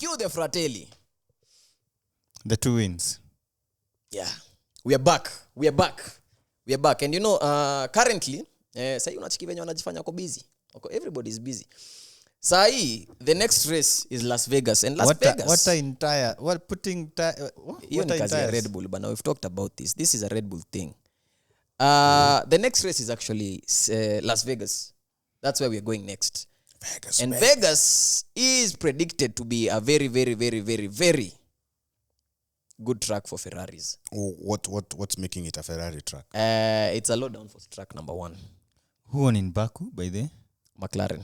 you, the Fratelli. The two wins. Yeah. We are back. And you know, currently, say unachiki venye wanajifanya ko busy. Okay, everybody is busy. Sai, the next race is Las Vegas. And Las Vegas. What putting What is Red Bull? But now we've talked about this. This is a Red Bull thing. The next race is actually Las Vegas. That's where we are going next. Vegas is predicted to be a very, very, very, very, very good track for Ferraris. What's making it a Ferrari track? It's a low down for track number 1. Who won in Baku by the McLaren.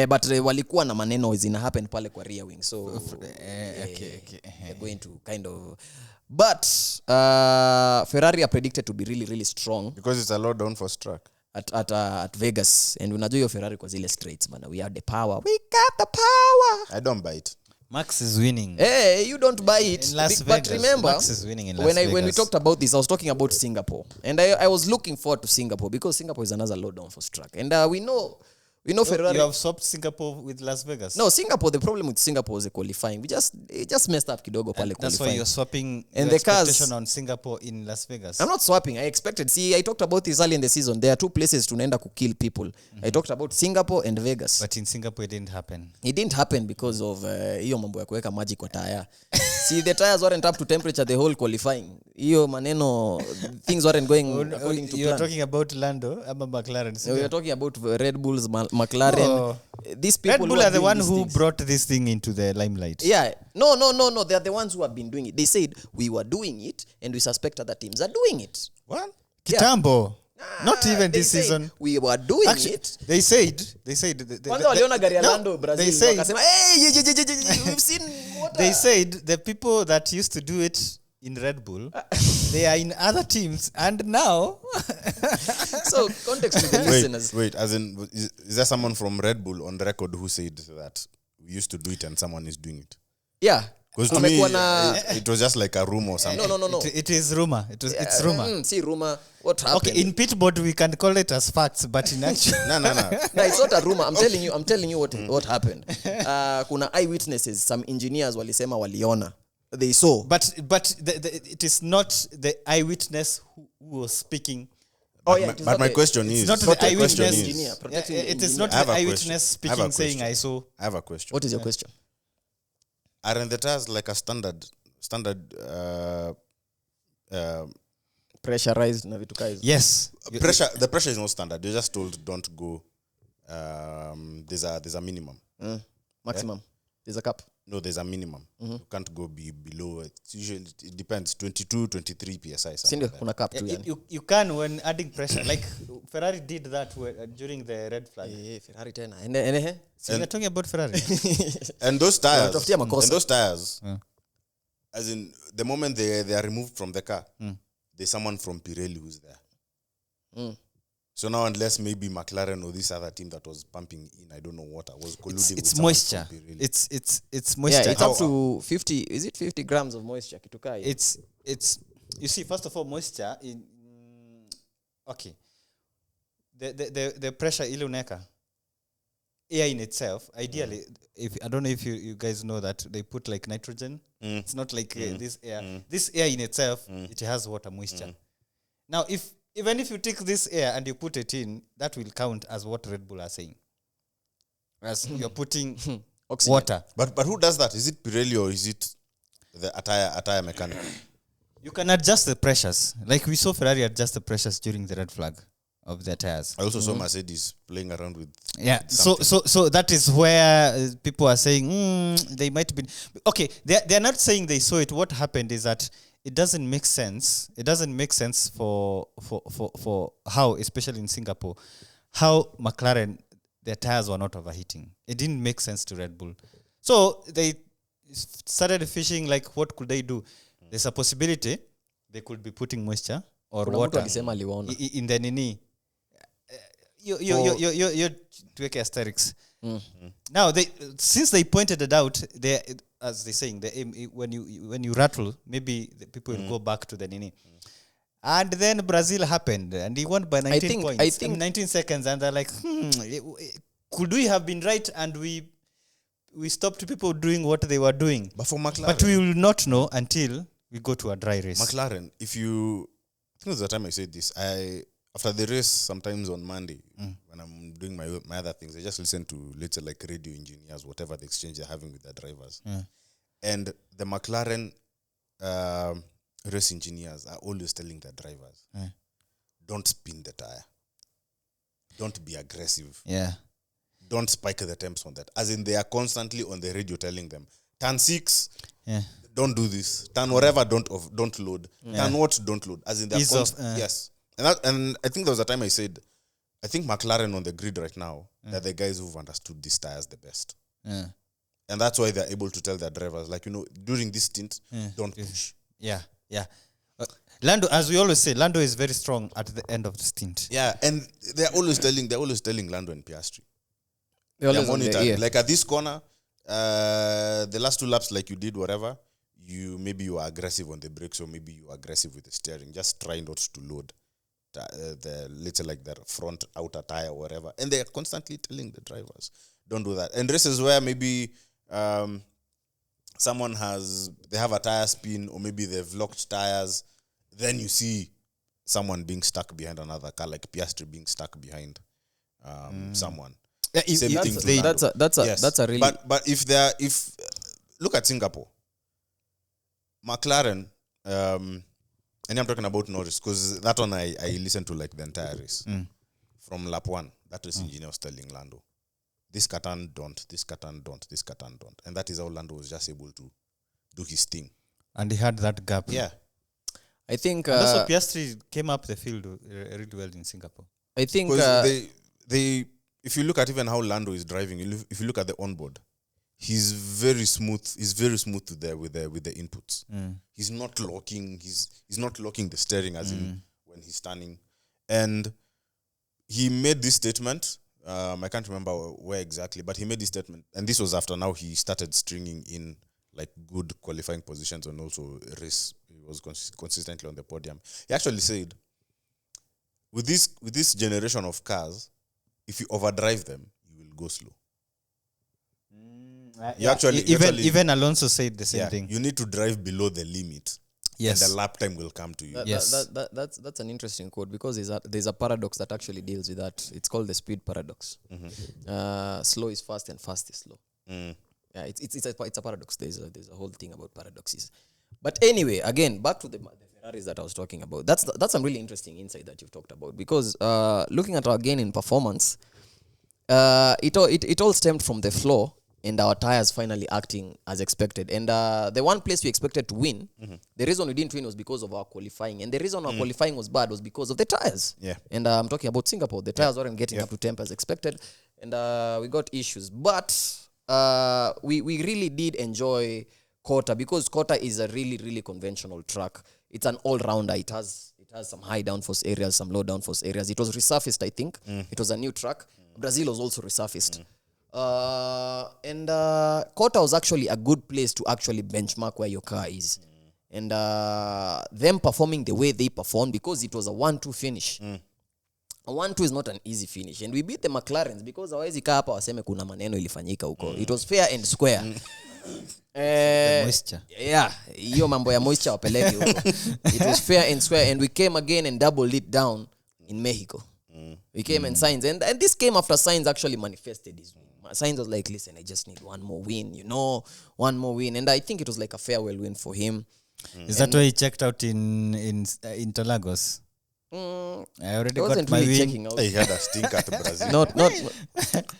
But walikuwa na maneno zina happen pale kwa rear wing. So okay. They're going to kind of, but Ferrari are predicted to be really, really strong Because it's a low down for track. at Vegas. And unajua hiyo Ferrari kwa zile straights bana. We have the power. We got the power. I don't buy it. Max is winning. Hey, you don't buy it. In Las But Vegas. remember, Max is winning in Las Vegas. when we talked about this, I was talking about Singapore. And I was looking forward to Singapore because Singapore is another low down for track. And we know Ferrari. You have swapped Singapore with Las Vegas. No, Singapore, the problem with Singapore is the qualifying. It just messed up kidogo pale qualifying. That's why you're swapping and your the cars expectation on Singapore in Las Vegas. I'm not swapping. I expected. See, I talked about this early in the season. There are 2 places tunaenda kill people. I talked about Singapore and Vegas. But in Singapore it didn't happen. It didn't happen because of hiyo mambo ya kuweka maji kwa tire. See, the tires weren't up to temperature the whole qualifying. Hiyo maneno, things weren't going according to plan. You're talking about Lando ama McLaren. We're talking about Red Bulls, McLaren. Oh. These people Red Bull are the one who things. brought this thing into the limelight. Yeah. No. They are the ones who have been doing it. They said we were doing it and we suspect other teams are doing it. What? Kitambo. Not even this season. We were doing it. They said Kwanza waliona gari ya Lando Brazil. They said, wakasema, hey, we've seen water. They said the people that used to do it in Red Bull, they are in other teams, and now. So context to the listeners. Wait. As in, is there someone from Red Bull on record who said that we used to do it and someone is doing it? Yeah. Because to me, it was just like a rumor or something. No. It is rumor. It's rumor. See, rumor. What happened? Okay, in Pitboard we can call it as facts, but in actual No. No, it's not a rumor. I'm telling you what happened. Kuna eyewitnesses, some engineers walisema waliona. They saw. But it is not the eyewitness who was speaking. But my question is, It's not the eyewitness. engineer, protecting the It is engineer. not I have the a eyewitness question. speaking saying I saw. I have a question. What is your question? Aren't the tires like a standard Pressurized na vitu kaizo. Yes. the pressure is not standard. You're just told don't go. There's a minimum. Maximum. There's a cap. No, there's a minimum. You can't go below. It's usually, it depends, 22, 23 PSI. Sindio, kuna cap tu yani. You can when adding pressure. Like Ferrari did that during the red flag. Ferrari tena. So we're talking about Ferrari. And those tires, Wanatafutia makosa. as in, the moment they are removed from the car, there's someone from Pirelli who's there. So now, unless maybe McLaren or this other team that was pumping in, I don't know what, I was colluding It's with moisture. from Pirelli. It's moisture. Yeah, it's up to 50. Is it 50 grams of moisture? Kitukai. It's you see, first of all, moisture in okay. The pressure ile uneka air in itself, ideally, if I don't know if you guys know that they put like nitrogen. It's not like this air. This air in itself, it has water moisture. Now, even if you take this air and you put it in, that will count as what Red Bull are saying. As you're putting water. But who does that? Is it Pirelli or is it the attire mechanic? You can adjust the pressures. Like we saw Ferrari adjust the pressures during the red flag of their tires. I also saw Mercedes playing around with. Yeah. So that is where people are saying they might be okay. They're not saying they saw it. What happened is that it doesn't make sense. It doesn't make sense for how, especially in Singapore, how McLaren, their tires were not overheating. It didn't make sense to Red Bull. So they started fishing, like, what could they do? There's a possibility they could be putting moisture or water in the nini. You tuweke asterisks. Now since they pointed it out, they, as they're saying, when you rattle, maybe the people will go back to the nini. And then Brazil happened, and he won by 19 points. I think 19 seconds, and they're like, could we have been right? And we we stopped people doing what they were doing. But for McLaren, But we will not know until we go to a dry race. McLaren, I think there's the time I said this. After the race, sometimes on Monday, when I'm doing my other things, I just listen to later like radio engineers, whatever the exchange they're having with their drivers. And the McLaren race engineers are always telling their drivers, don't spin the tire. Don't be aggressive. Yeah. Don't spike the temps on that. As in, they are constantly on the radio telling them, turn 6, don't do this. Turn whatever, don't load. Turn what, don't load. As in, they're yes. And I think there was a time I said, I think McLaren on the grid right now, they're the guys who've understood these tires the best. And that's why they're able to tell their drivers, like, during this stint, don't push. Yeah. Lando, as we always say, Lando is very strong at the end of the stint. Yeah, and they're always telling Lando and Piastri. They're monitoring. Like at this corner, the last 2 laps, like you did whatever, maybe you are aggressive on the brakes or maybe you are aggressive with the steering. Just try not to load the little like the front outer tire or whatever. And they are constantly telling the drivers, don't do that. And races where maybe someone they have a tire spin or maybe they've locked tires, then you see someone being stuck behind another car, like Piastri being stuck behind someone. Same thing. That's a really. But if look at Singapore, McLaren, and I'm talking about Norris because that one I listened to like the entire race from lap 1. That race engineer was telling Lando, this Catan don't, this Catan don't, this Catan don't, and that is how Lando was just able to do his thing. And he had that gap. Yeah, I think. And also, Piastri came up the field really well in Singapore. I think they. If you look at even how Lando is driving, if you look at the onboard, he's very smooth. He's very smooth with the inputs. He's not locking. He's not locking the steering as in when he's turning. And he made this statement. I can't remember where exactly, but he made this statement, and this was after now he started stringing in like good qualifying positions and also race. He was consistently on the podium. He actually said, with this generation of cars, if you overdrive them, you will go slow. Even Alonso said the same thing. You need to drive below the limit. Yes. And the lap time will come to you. That's an interesting quote because there's a paradox that actually deals with that. It's called the speed paradox. Slow is fast and fast is slow. Yeah, it's a paradox. There's a whole thing about paradoxes. But anyway, again, back to the Ferraris that I was talking about. That's some really interesting insight that you've talked about because looking at our gain in performance, it all stemmed from the floor and our tires finally acting as expected. And the one place we expected to win, the reason we didn't win was because of our qualifying. And the reason our qualifying was bad was because of the tires. Yeah. And I'm talking about Singapore. The tires weren't getting up to temp as expected. And we got issues. But we really did enjoy Kota because Kota is a really, really conventional track. It's an all-rounder. It has some high downforce areas, some low downforce areas. It was resurfaced, I think. It was a new track. Brazil was also resurfaced. And Kota was actually a good place to actually benchmark where your car is. And them performing the way they performed because it was a 1-2 finish. A 1-2 is not an easy finish. And we beat the McLarens because hawezi kaa hapa waseme kuna maneno ilifanyika huko. It was fair and square. The moisture. Yeah, hiyo mambo ya moisture wapeleke huko. It was fair and square and we came again and doubled it down in Mexico. We came and Sainz and this came after Sainz actually manifested his win. Sainz was like, listen, I just need one more win, one more win. And I think it was like a farewell win for him. Is that why he checked out in Interlagos? I already got my really win. checking out. He had a stink at Brazil. Not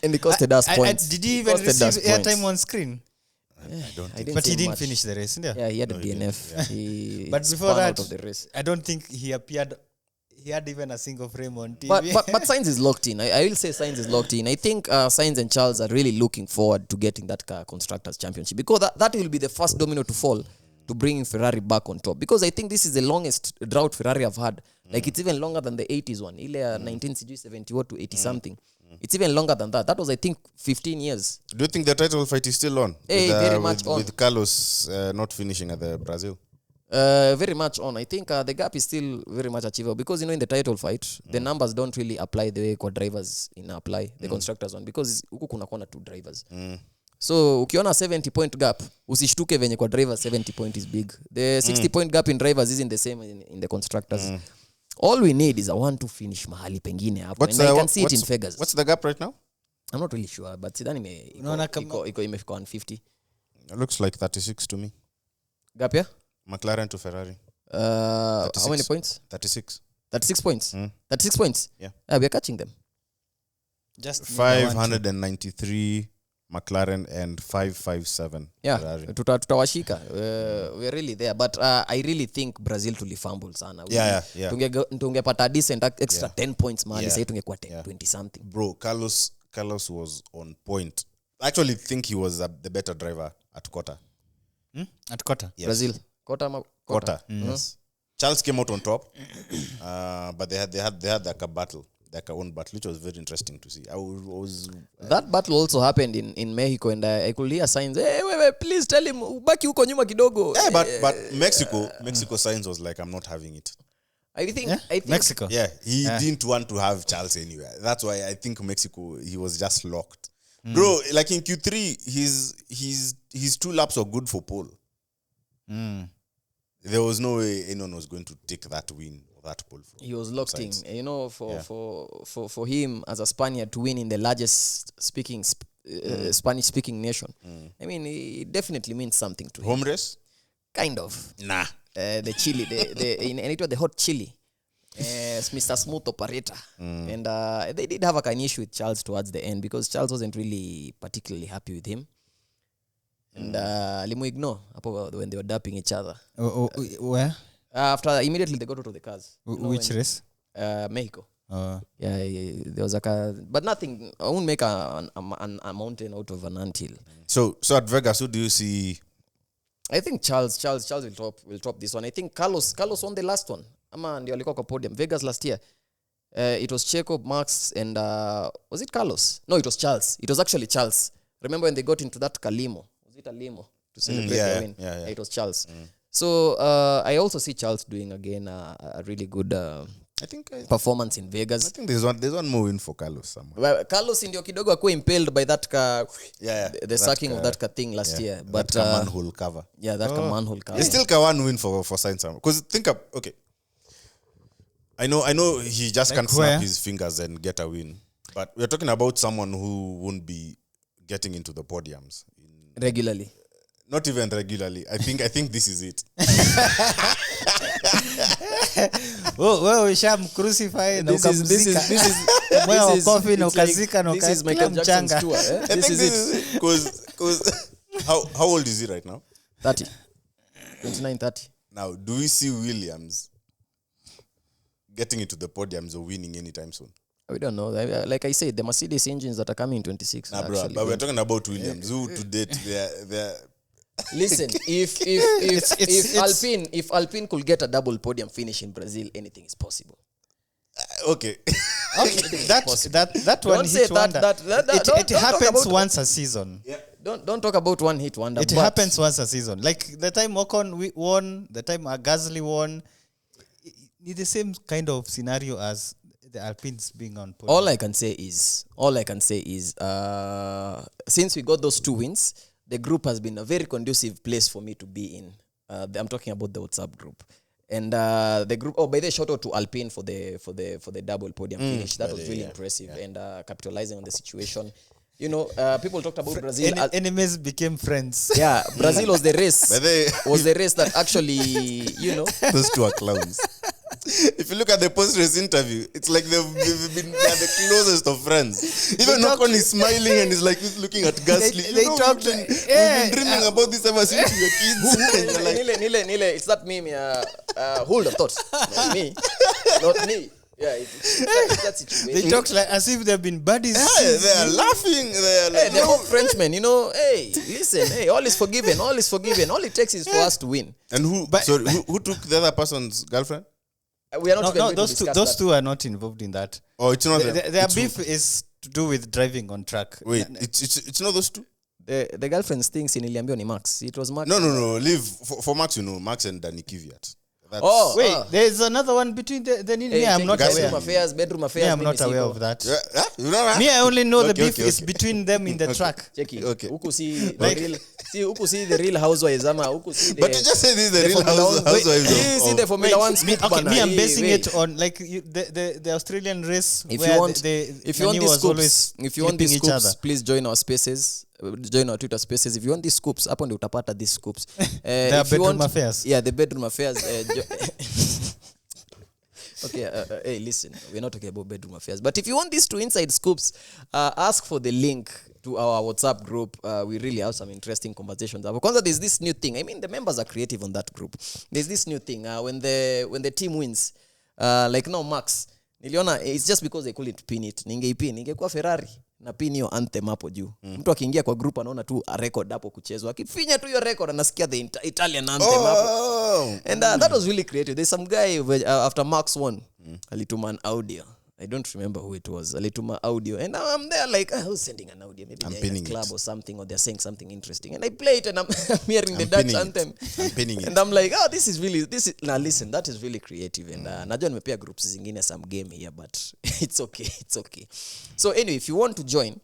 and it costed us points. Did he even receive airtime on screen? But he didn't finish the race, yeah, he had a DNF. Yeah. But before that, out of the race. I don't think he appeared. He had even a single frame on TV. But Sainz is locked in. I will say Sainz is locked in. I think Sainz and Charles are really looking forward to getting that car constructors championship because that will be the first domino to fall to bring Ferrari back on top. Because I think this is the longest drought Ferrari have had. Like it's even longer than the 80s one. 1970 to 80 something. It's even longer than that. That was, I think, 15 years. Do you think the title fight is still on? Very much on. With Carlos not finishing at the Brazil? Very much on. I think the gap is still very much achievable because, in the title fight, the numbers don't really apply the way drivers apply, the constructors one, because huku kuna 2 drivers. So ukiona 70 point gap usishtuke venye kwa driver 70 point is big. The 60 point gap in drivers isn't the same in the constructors. All we need is a 1-2 finish mahali pengine hapo. And I can see it in Vegas. What's the gap right now? I'm not really sure, but sidhani iko imefika 150. It looks like 36 to me. Gap ya? McLaren to Ferrari. How many points? 36. 36 points. 36 points. Yeah. We are catching them. Just 593 McLaren and 557 Ferrari. Tutawashika. We're really there, but I really think Brazil tulifumble sana. Yeah. Tungepata decent extra 10 points mahali sasa tungekuwa 20 something. Bro, Carlos was on point. I actually think he was the better driver at quarter. At quarter? Yes. Brazil. Quarter. Yes. Charles came out on top, but they had like a battle, like a own battle, which was very interesting to see. That battle also happened in Mexico, and I could hear signs. Hey, wait, please tell him ubaki huko nyuma kidogo. Yeah, but Mexico signs was like, I'm not having it. I think Mexico. Yeah, he didn't want to have Charles anywhere. That's why I think Mexico, he was just locked. Bro, like in Q3, his 2 laps were good for pole. There was no way anyone was going to take that win or that pole. He was locked in. You know, for him as a Spaniard to win in the largest Spanish-speaking nation, I mean, it definitely means something to him. Home race? Kind of. Nah. The chili, and it was the hot chili. Mr. Smooth operator. And they did have an issue with Charles towards the end because Charles wasn't really particularly happy with him. And limu ignore when they were dapping each other. Where? After immediately they got out of the cars. Which race? Mexico. Yeah, there was but nothing. I won't make a mountain out of an anthill. So at Vegas, who do you see? I think Charles will top this one. I think Carlos won the last one. Ama ndio alikuwa kwa podium. Vegas last year. It was Checo, Max, and was it Carlos? No, it was Charles. It was actually Charles. Remember when they got into that Kalimo? Was it a limo to celebrate the win? Yeah. It was Charles. So I also see Charles doing again a really good performance in Vegas. I think there's one more win for Carlos somewhere. Well, Carlos ndio kidogo akuwa impaled by that the sucking of that thing last year. But that manhole cover. Yeah, that manhole cover. There's still one win for Sainz. Because think of, okay. I know he just can't snap his fingers and get a win. But we're talking about someone who won't be getting into the podiums regularly. Not even regularly. I think this is it. Wewe ushamcrucify na ukamzika. Wewe coffee na ukazika na ukakila mchanga. This is it. Because how old is he right now? 30. 29, 30. Now, do we see Williams getting into the podiums or winning anytime soon? We don't know. Like I said, the Mercedes engines that are coming in 26. Nah, bro, but we're talking about Williams. Who to date they're Listen, if Alpine could get a double podium finish in Brazil, anything is possible. Okay. That one hit wonder. It happens once a season. Yeah. Don't talk about one hit wonder. It happens once a season. Like the time Ocon won, the time Gasly won, it's the same kind of scenario as the Alpines being on podium. All I can say is, since we got those 2 wins, the group has been a very conducive place for me to be in. I'm talking about the WhatsApp group. And the group, by the way, shout out to Alpine for the double podium finish. That was really impressive and capitalizing on the situation. You know, people talked about Brazil. Enemies became friends. Yeah, Brazil was the race. Was the race that actually, you know. Those two are clowns. If you look at the post-race interview, it's like they're the closest of friends. Even Ocon is smiling and is like looking at Gasly. They talked. We've been dreaming about this ever since we were kids. Nile, it's that meme. Hold of thoughts. Not me. Not me. Yeah, it's that situation. They talk like as if they've been buddies. Yeah, they're laughing. They're like, they're both Frenchmen, you know. Hey, listen, all is forgiven. All is forgiven. All it takes is for us to win. And who took the other person's girlfriend? We are not no, those two are not involved in that. Oh, it's not their beef is to do with driving on track. Wait, it's not those two? The girlfriend's thing, niliambiwa ni Max. It was Max. No. Leave for Max, you know, Max and Danny Kvyat. That's Wait, there's another one between the me. I'm not bedroom aware. bedroom affairs. Me, I'm not aware of that. You know that? Me, I only know the beef Okay. is between them in the track. Check it. Okay. Huku see the real. See huku see the real housewives. Huku see the. But you just say this is the real Formula One- housewives You see the Formula One scoop. Okay, banner. me, I'm Hey, basing wait. it on like the Australian race. If where you want, the if you want Nani these was always scoops, if you want these flipping each scoops, other. please join our spaces. Join our Twitter spaces. If you want these scoops, hapo ndio utapata these scoops. They are If you bedroom want- affairs. Yeah, the bedroom affairs. Okay, hey, listen, we're not talking about bedroom affairs. But if you want these two inside scoops, ask for the link to our WhatsApp group. We really have some interesting conversations. Because there's this new thing. I mean, the members are creative on that group. There's this new thing. When the team wins, like now Max, niliona it's just because they couldn't pin it. Ningekuwa Ferrari na pin hiyo anthem hapo juu. Mtu akiingia kwa group anaona tu a record hapo kuchezwa. Akifinya tu hiyo record anasikia the Italian anthem hapo. And that was really creative. There's some guy after Max won, alituma an audio. I don't remember who it was. Alituma audio. And I'm there like, who's sending an audio? Maybe I'm they're in a pinning club it. or something, or they're saying something interesting. And I play it and I'm hearing the I'm Dutch pinning it. anthem. I'm pinning it. And I'm like, now listen, that is really creative. And najua nimepea groups zingine some game here, but it's okay. So anyway, if you want to join,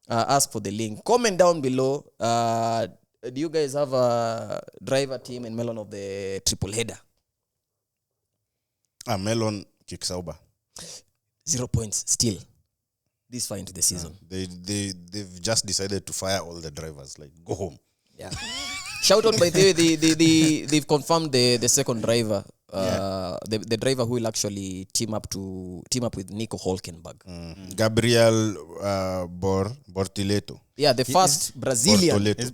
ask for the link. Comment down below. Do you guys have a driver team and Melon of the triple header? Melon Kicksauber. 0 points still this far into the season. They've just decided to fire all the drivers. Like, go home. Yeah. Shout out by the way, they've confirmed the second driver. The driver who will actually team up with Nico Hülkenberg. Gabriel Bortoleto. Yeah, the first Brazilian. Bortoleto.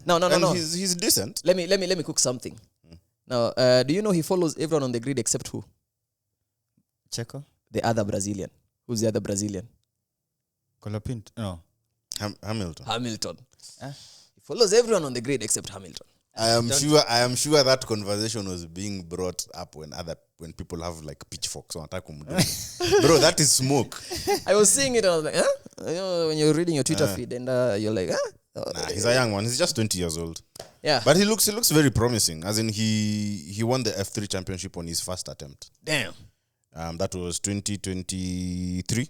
No. He's decent. Let me cook something. Now, do you know he follows everyone on the grid except who? Checo? The other Brazilian. Who's the other Brazilian? Colapinto? No. Hamilton. He follows everyone on the grid except Hamilton. I am sure that conversation was being brought up when people have like pitchforks on attack. Bro, that is smoke. I was seeing it and I was like, huh? You know, when you're reading your Twitter feed and you're like, huh? Nah, he's a young one. He's just 20 years old. Yeah. But he looks very promising. As in he won the F3 championship on his first attempt. Damn. That was 2023.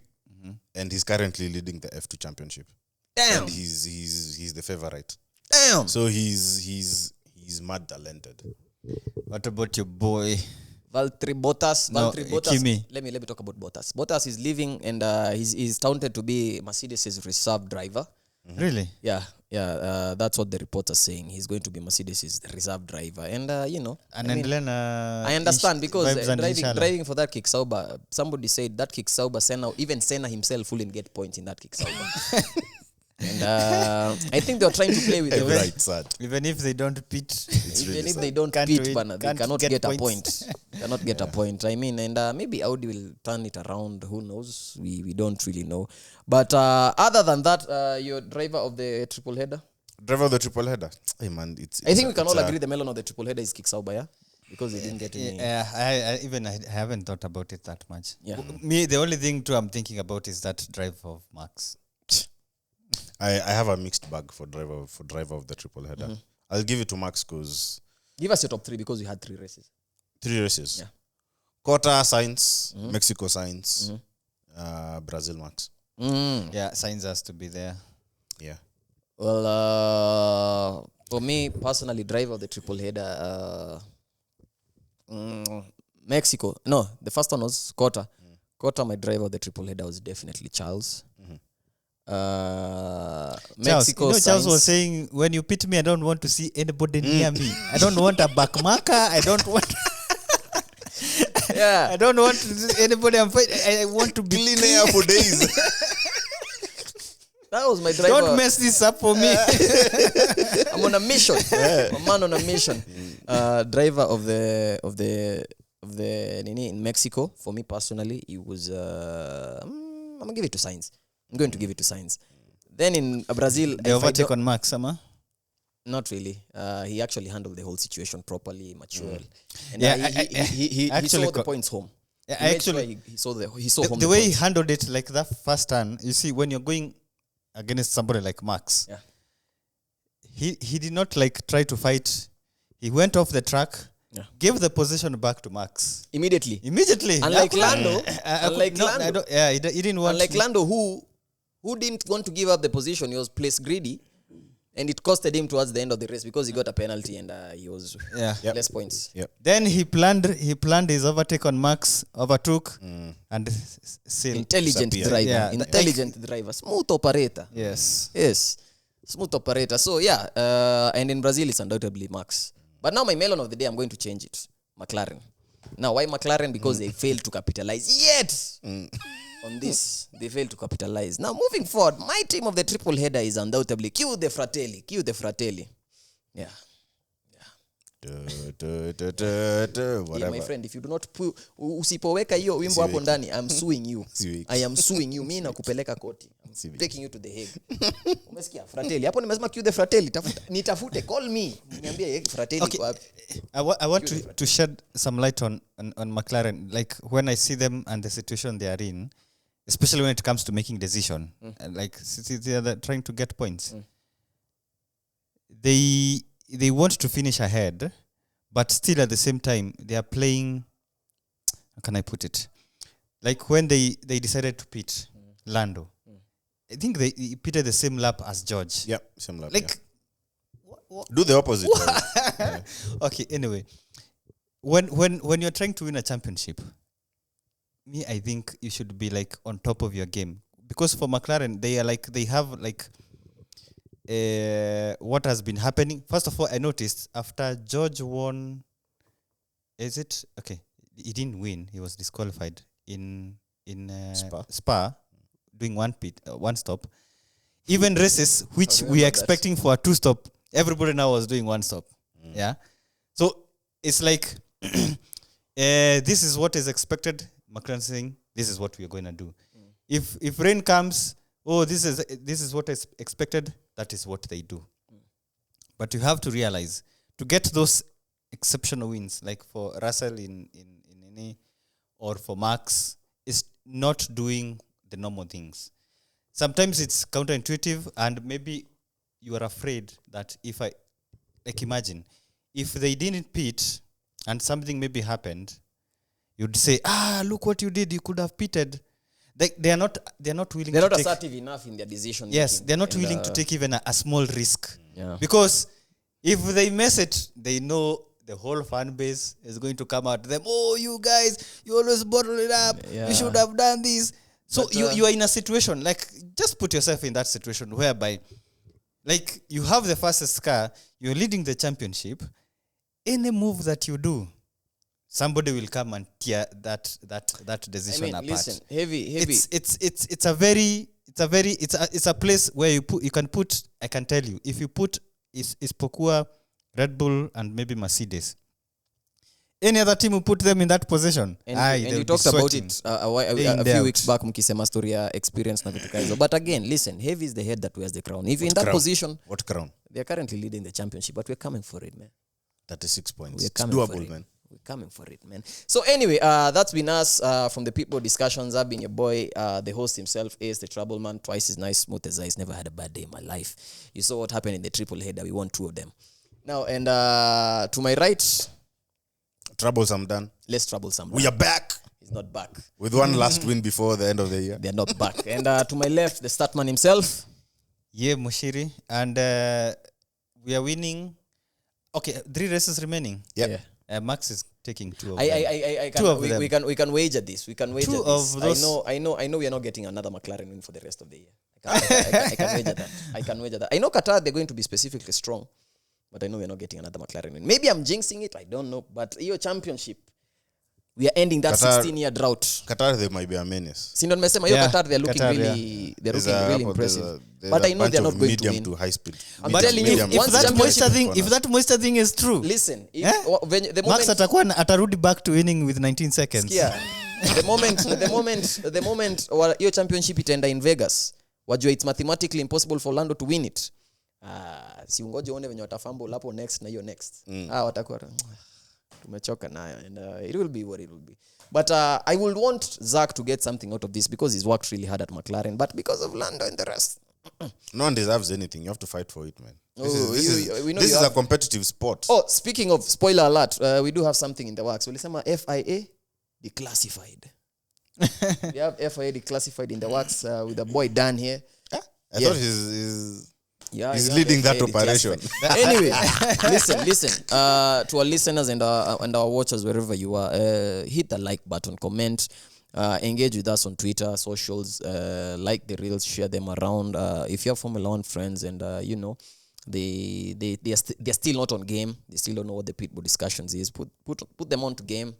And he's currently leading the F2 championship. Damn. And he's the favorite. Damn. So he's mad talented. What about your boy? Valtteri Bottas. No, Valtteri Bottas. Kimi. Let me talk about Bottas. Bottas is leaving and he's touted to be Mercedes' reserve driver. Really? Yeah. That's what the reports are saying. He's going to be Mercedes' reserve driver. And, I understand because driving for that Kicksauber, somebody said that Kicksauber, even Senna himself wouldn't get points in that Kicksauber. And I think they're trying to play with the Right, sad. Even if they don't pitch. Even if they don't Can't pitch, win, banner, they can't cannot get get a points. point. Cannot get a point. I mean, and maybe Audi will turn it around. Who knows? We don't really know. But other than that, your driver of the triple header? Driver of the triple header. Hey man, I think we can all agree the melon of the triple header is Kicksauber, yeah? Because they didn't get any. I haven't thought about it that much. Yeah. Me, the only thing too I'm thinking about is that drive of Max. I have a mixed bag for driver of the triple header. I'll give it to Max because Give us your top three because you had 3 races. 3 races. Yeah. Qatar Sainz, Mexico Sainz, Brazil Max. Yeah, Sainz has to be there. Yeah. Well, for me personally, driver of the triple header, Mexico. No, the first one was Qatar. Qatar, my driver of the triple header was definitely Charles. Mexico, Charles was saying, when you pit me, I don't want to see anybody near me. I don't want a back marker. I don't want. Yeah, I don't want to see anybody. I want to be Clean air for days. that was my driver. Don't mess this up for me. I'm on a mission. A man on a mission. Driver of the Nini in Mexico. For me personally, it was. I'm gonna give it to Sainz. I'm going to give it to Sainz. Then in Brazil, The overtake on Max, Sama? not really. He actually handled the whole situation properly, mature. And Yeah, he actually saw the points home. Yeah, He made sure he saw home the way he points. handled it, like that first turn, you see, when you're going against somebody like Max, Yeah. he did not like try to fight. He went off the track gave the position back to Max. Immediately. Unlike Lando, he didn't want unlike Lando, who didn't want to give up the position, he was placed greedy. And it costed him towards the end of the race because he got a penalty and he was less points. Yep. Then he planned his overtake on Max, overtook, and still intelligent driver. Yeah, intelligent driver. Smooth operator. Yes. Smooth operator. So and in Brazil it's undoubtedly Max. But now my melon of the day, I'm going to change it. McLaren. Now, why McLaren? Because they failed to capitalize yet. On this, they failed to capitalize. Now, moving forward, my team of the triple header is undoubtedly Cue the Fratelli. Yeah. Yeah, my friend, if you do not usipoweka hiyo wimbo hapo ndani, I'm suing you. I am suing you. Mimi nakupeleka koti. I'm taking you to the Hague. Umesikia? Fratelli. Hapo nimesema Cue the Fratelli. Nitafute, call me. Niambie Fratelli kwa wapi. I want to shed some light on McLaren. Like when I see them and the situation they are in, especially when it comes to making decision, and like they are trying to get points. They want to finish ahead, but still at the same time they are playing. How can I put it? Like when they decided to pit Lando, I think they pitted the same lap as George. Yep, same lap. Like do the opposite. Okay. Anyway, when you're trying to win a championship, I think you should be like on top of your game, because for McLaren they have what has been happening. First of all, I noticed after George won, is it okay? He didn't win. He was disqualified in Spa, doing one stop. Even races which we are expecting for a 2-stop, everybody now was doing 1-stop. Yeah, so it's like this is what is expected. McLaren saying this is what we are going to do. If rain comes, this is what is expected. That is what they do. But you have to realize, to get those exceptional wins, like for Russell in or for Max, is not doing the normal things. Sometimes it's counterintuitive, and maybe you are afraid that imagine if they didn't pit and something maybe happened, you'd say, look what you did, you could have pitted. They're not willing. They're not assertive enough in their decision. Yes, they're not willing to take even a small risk. Yeah. Because if they mess it, they know the whole fan base is going to come at them. Oh, you guys, you always bottle it up. Yeah. You should have done this. So but, you are in a situation, like, just put yourself in that situation whereby, like, you have the fastest car, you're leading the championship. Any move that you do, somebody will come and tear that decision apart. Listen, heavy. It's a place where you can put. I can tell you, if you put Ispokua, Red Bull, and maybe Mercedes, any other team will put them in that position. And you talked about it a few weeks back, mkisema story ya experience na vitu kaizo. But again, listen, heavy is the head that wears the crown. If you're in that position, what crown? They are currently leading the championship, but we're coming for it, man. 36 points. It's doable, man. We're coming for it, man. So anyway, that's been us from the Pitboard discussions. I've been your boy, the host himself, Ace, the trouble man. Twice as nice, smooth as ice. Never had a bad day in my life. You saw what happened in the triple header. We won 2 of them. Now, and to my right, troublesome done. Less troublesome. We are back. He's not back. With one last win before the end of the year. They're not back. And to my left, the statman himself. Yeah, Mushiri. And we are winning. Okay, 3 races remaining. Yep. Yeah. Max is taking 2 of them. We can wager this. We can wager 2 this. Of those. I know we are not getting another McLaren win for the rest of the year. I can wager that. I can wager that. I know Qatar, they're going to be specifically strong, but I know we're not getting another McLaren win. Maybe I'm jinxing it. I don't know. But your championship, we are ending that 16-year drought. Qatar, they might be a menace. Sinon mesema Qatar, they're looking really impressive. But I know they're not going to win. To high speed. I'm telling you, if that moisture thing is true. Listen, Max atarudi back to winning with 19 seconds. Yeah. the moment your championship itaenda in Vegas, wajua it's mathematically impossible for Lando to win it. Si ungoje uone venye watafumble hapo next na hiyo next. Watakuwa tumechoka nayo, and it will be what it will be. But I would want Zach to get something out of this because he's worked really hard at McLaren, but because of Lando and the rest, no one deserves anything. You have to fight for it, man. We know this you is have- a competitive sport. Oh, speaking of spoiler alert, we do have something in the works. Ulisema FIA declassified. We have FIA declassified in the works with a boy Dan here. I yeah. thought he's He's leading that operation. Anyway, listen. To our listeners and our watchers wherever you are, hit the like button, comment, engage with us on Twitter, socials, like the reels, share them around. If you have Formula 1 friends and you know they're still not on game, they still don't know what the Pitboard discussions is, put them on to game.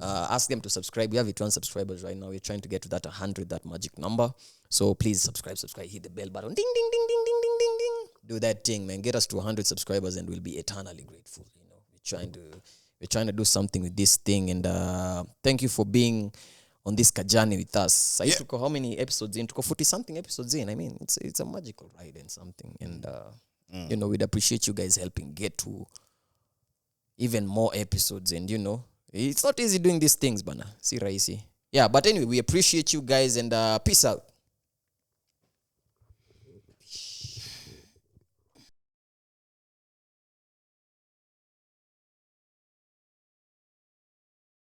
Ask them to subscribe. We have 81 subscribers right now. We're trying to get to that 100, that magic number. So please subscribe, hit the bell button, ding, ding, ding, ding, ding, ding, ding, ding. Do that thing, man. Get us to 100 subscribers, and we'll be eternally grateful. You know, we're trying to do something with this thing, and thank you for being on this journey with us. I took how many episodes in? Took 40 something episodes in. I mean, it's a magical ride and something, and you know, we'd appreciate you guys helping get to even more episodes, and you know. It's not easy doing these things, bana. Si raisi. Yeah, but anyway, we appreciate you guys and peace out.